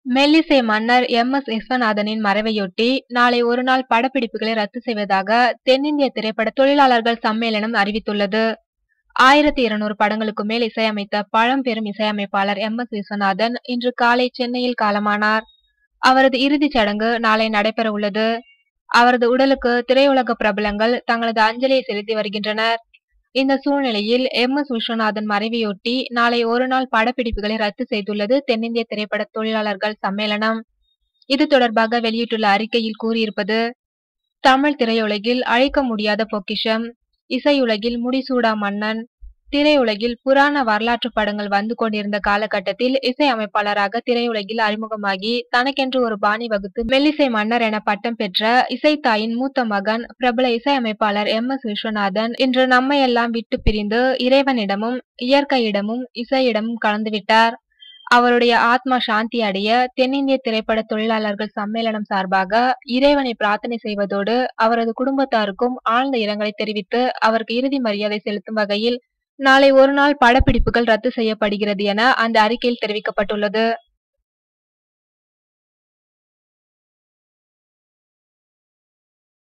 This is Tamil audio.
மெல்லிசை மன்னர் எம்.எஸ். விஸ்வநாதனின் மறைவையொட்டி நாளை ஒருநாள் படப்பிடிப்புகளை ரத்து செய்வதாக தென்னிந்திய திரைப்பட தொழிலாளர்கள் சம்மேளனம் அறிவித்துள்ளது. 1200 படங்களுக்கு மேல் இசையமைத்த பழம்பெரும் இசையமைப்பாளர் எம்.எஸ். விஸ்வநாதன் இன்று காலை சென்னையில் காலமானார். அவரது இறுதிச் சடங்கு நாளை நடைபெற உள்ளது. அவரது உடலுக்கு திரையுலக பிரபலங்கள் தங்களது அஞ்சலியை செலுத்தி வருகின்றனர். இந்த சூழ்நிலையில் எம்.எஸ். விஸ்வநாதன் மறைவையொட்டி நாளை ஒருநாள் படப்பிடிப்புகளை ரத்து செய்துள்ளது தென்னிந்திய திரைப்பட தொழிலாளர்கள் சம்மேளனம். இது தொடர்பாக வெளியிட்டுள்ள அறிக்கையில் கூறியிருப்பது: தமிழ் திரையுலகில் அழிக்க முடியாத பொக்கிஷம், இசையுலகில் முடிசூடா மன்னன். திரையுலகில் புராண வரலாற்று படங்கள் வந்து கொண்டிருந்த காலகட்டத்தில் இசையமைப்பாளராக திரையுலகில் அறிமுகமாகி தனக்கென்று ஒரு பாணி வகுத்து மெல்லிசை மன்னர் என பட்டம் பெற்ற இசைத்தாயின் மூத்த மகன் பிரபல இசையமைப்பாளர் எம்.எஸ். விஸ்வநாதன் இன்று நம்மையெல்லாம் விட்டு பிரிந்து இறைவனிடமும் இயற்கையிடமும் இசையிடமும் கலந்துவிட்டார். அவருடைய ஆத்மா சாந்தி அடைய தென்னிந்திய திரைப்பட தொழிலாளர்கள் சம்மேளனம் சார்பாக இறைவனை பிரார்த்தனை செய்வதோடு அவரது குடும்பத்தாருக்கும் ஆழ்ந்த இரங்கலை தெரிவித்து அவருக்கு இறுதி மரியாதை செலுத்தும் வகையில் நாளை ஒருநாள் படப்பிடிப்புகள் ரத்து செய்யப்படுகிறது என அந்த அறிக்கையில் தெரிவிக்கப்பட்டுள்ளது.